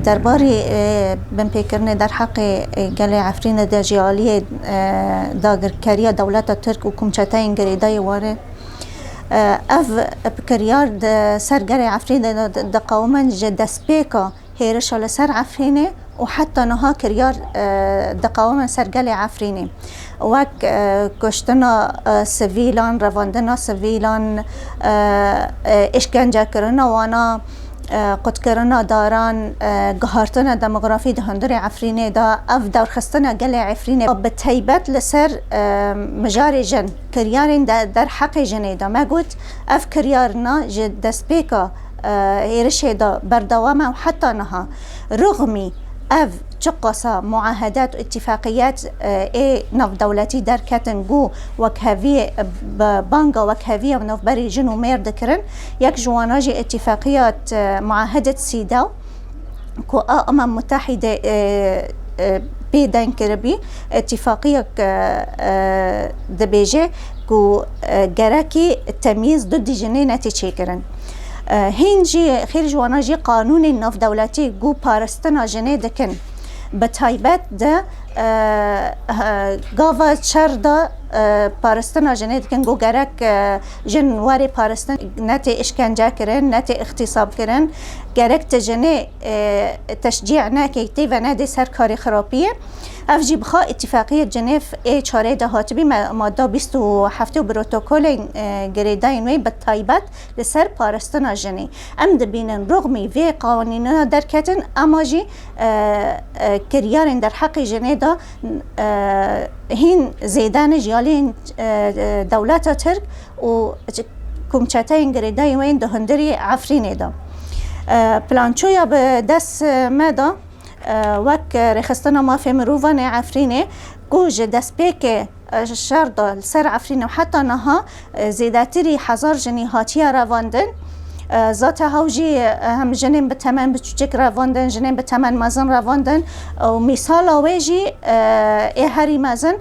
درباری بن پیکرنه در حق گل عفرین در جیالی داگرکاری دولت ترک و کمچته انگریدای واره اف بکریار سرگر عفرین در قومن دسپیکا هیرش لسر عفرینه و حتی نها کریار دقاوم سرگل عفرینی وک کشتنا سویلان رواندنا سویلان اشکنجه کرنا وانا قد کرنا داران گهارتنا دموگرافی دهندر عفرینه دا اف دورخستنا گل عفرینه به تیبت لسر مجار جن کریارین در حق جنه دا ما گوت اف کریارنا دست بیکا ایرشه دا بردوامه و حتی نها رغمی اف چقصا معاهدات و اتفاقیات نف دولتی در کتنگو وکهوی بانگا وکهوی و نف بری جنو مرد کرن یک جواناجی اتفاقیات معاهدت سیداو کو امم متحده بیدن کربی اتفاقیه دبیجه کو گرکی تمیز دو جنه نتیجه کرن هنجی خیر جواناجی قانون نف دولتی گو پارستنا جنه دکن بتایبت ده گاوا چر ده پارستنا جنه دکن گو گرک جنواری پارستن نت اشکنجه کرن نت اغتصاب کرن گرک تجنه تشجیع نکیتی و نده سرکاری خرابیه افجی بخوا اتفاقیه جنیف ای چاره دهاتبی ماده 27 و بروتوکول گریداین وی بتایبت لسر پارستنا جنی ام دبینن رغمی وی قوانینا در کتن اما جی کریارن در حق جنی دا هین زیدان جیالی دولت ترک و کمچته گریداین وی دهندری عفرینه دا پلانچویا به دست مدا وک رخصتنا ما في مروفان عفرینه گوج دست بیک شرط سر عفرینه و حتی نها زیداتری هزار جنی هاتیه رواندن ذات هاوجی هم جنین به تمن بچوچک رواندن جنین به تمن مازن رواندن و مثال آویجی هری مازن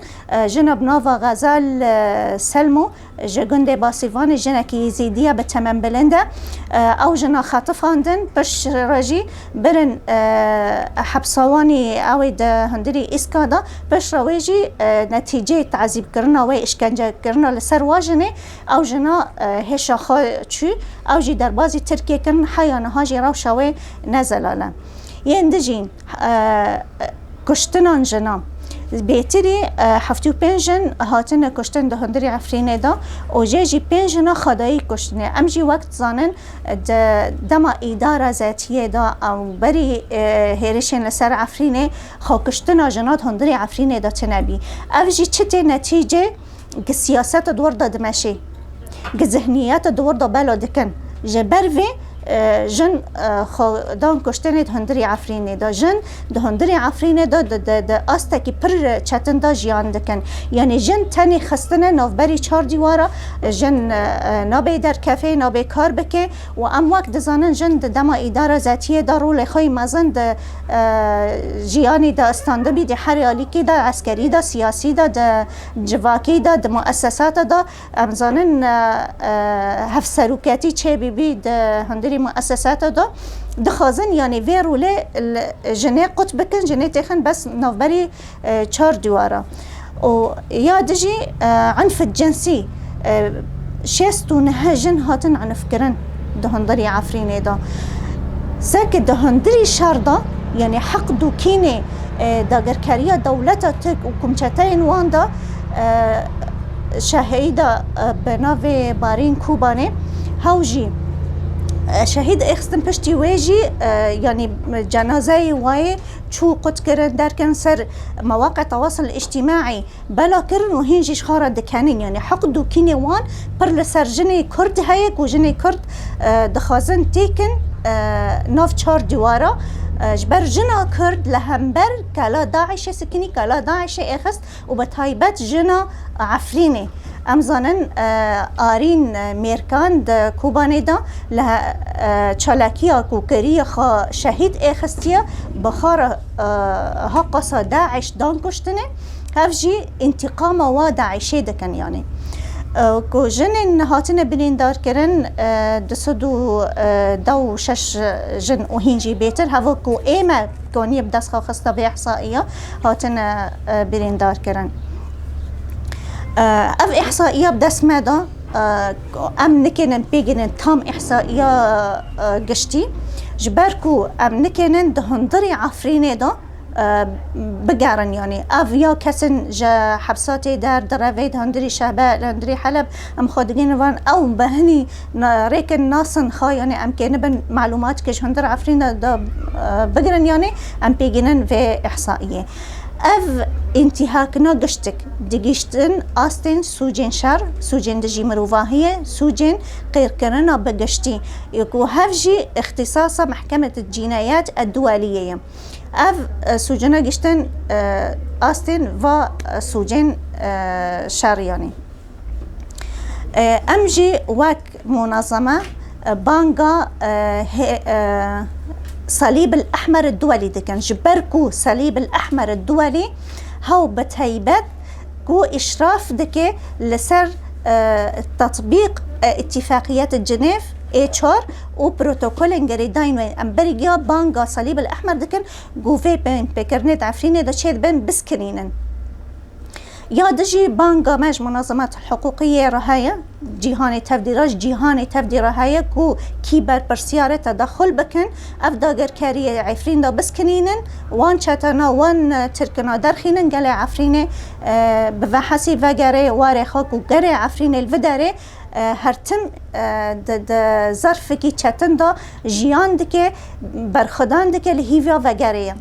جنب ناوا غزال سلمو جگنده باسیوان جنکی زیدیه به تمن بلنده او جنا خاطفاندن بش راجی برن حبسوانی اوی ده هندری اسکادا بش راویجی نتیجه تعذیب کرنا و اشکنجه کرنا لسر واجنه او جنا هشا چی او جی در بازی ترکیه کن حیانه ها جی روشاوه نزلالا یندجین کشتنان جنا بیتری 75 جن هاتن کشتن ده هندری عفرینه دا و جی 5 جنا خدایی کشتنه ام جی وقت زانن دما اداره ذاتیه دا او بری هیرشن لسر عفرینه خو کشتنا جنات هندری عفرینه دا تنبی او جی چته نتیجه که سیاست دور دادمشه که ذهنیت دور دا بلا دکن جبر وی جن دان کشتن هندری عفرینه دا جن ده هندری عفرینه دا ده آسته که پر چتن دا جیان دکن یعنی جن تنی خستنه نوبری 4 دیوارا جن نابه در کافه نابه کار بکه و ام وقت دزانن جن ده دما اداره ذاتیه دا رول خوی مزن ده جیانی دا استاندبی ده هر یالیکی دا عسکری دا سیاسی دا ده جواکی دا ده مؤسسات دا امزانن هف سروکتی چه بی ده هندری مؤسسات دا دخازن یعنی وی روله جنه قط بکن جنه تخن بس نوبری 4 دیواره و یا دجی عنف الجنسی 69 جن هاتن عنف کرن دهندری عفرینه دا ساکت دهندری شردا یعنی حق دو کینه داگرکاری دولت تک و کمچتین وان دا شهیده بناوی بارین کوبانه هاوجی شهید اخستن پشتی ویجی یعنی جنازه وای چو قد کرن در کن سر مواقع تواصل اجتماعی بلا کرن و هنجیش خارد دکنین یعنی حق دو کینی وان پر لسر جنه کرد هایک و جنه کرد دخازن تیکن ناف 4 دیوارا جبر جنا کرد لهمبر کلا داعش سکنی کلا داعش اخست و بتایبت جنا عفرینه امزانن آرین میرکان ده کوبانه دا له چالاکیا کوکری خا شهید اخستیا بخار ها قصا داعش دان کشتنه هفجی انتقام و داعشی دکن یعنی کو جن هاتن بریندار کرن دسدو دو شش جن و هینجی بیتر هوا کو ایمه کنی بدست خسته به احصائیه هاتن بریندار کرن اف احصائیه بدست مادا ام نکنن بگنن تام احصائیه گشتی جبركو ام نكنن دهندري عفريني دا بقارن يعني افيا كسن جا حبساتي دار درافيد هندري شهباء هندري حلب ام خودقين وان او بهني ريكن ناسن خا يعني ام كينبن معلومات كش هندر عفرين دا بقرن يعني ام بيجنن في احصائيه اف انتهاكنا قشتك دقيشتن آستن سوجين شر سوجين دجي مروفاهية سوجين قير كرنا بقشتي يكو هفجي اختصاص محكمة الجنايات الدولية اف سوجنا قشتن آستن و سوجين شر يعني امجي واك منظمة بانغا صليب الأحمر الدولي دكان جبركو صليب الأحمر الدولي هاو بتهيبت كو إشراف دكي لسر تطبيق اتفاقيات جنيف HR وبروتوكول انجري داين امبريجيا بانغا صليب الأحمر دكان جو في بين بكرنيت عفريني دا شيد بين بسكرينن يا دجي بانغا ماج منظمات الحقوقية رهاية جيهاني تفديراج جيهاني تفدي رهاية كو كيبر برسيارة تدخل بكن أفداقر كارية عفرين دا بسكنينن وان شاتنا وان تركنا درخينن قالي عفريني بفحسي فاقاري واري خاكو قاري عفريني الفداري هرتم ظرفكي چتن دا جيان دكي برخدان دكي لهيفيا وقاريه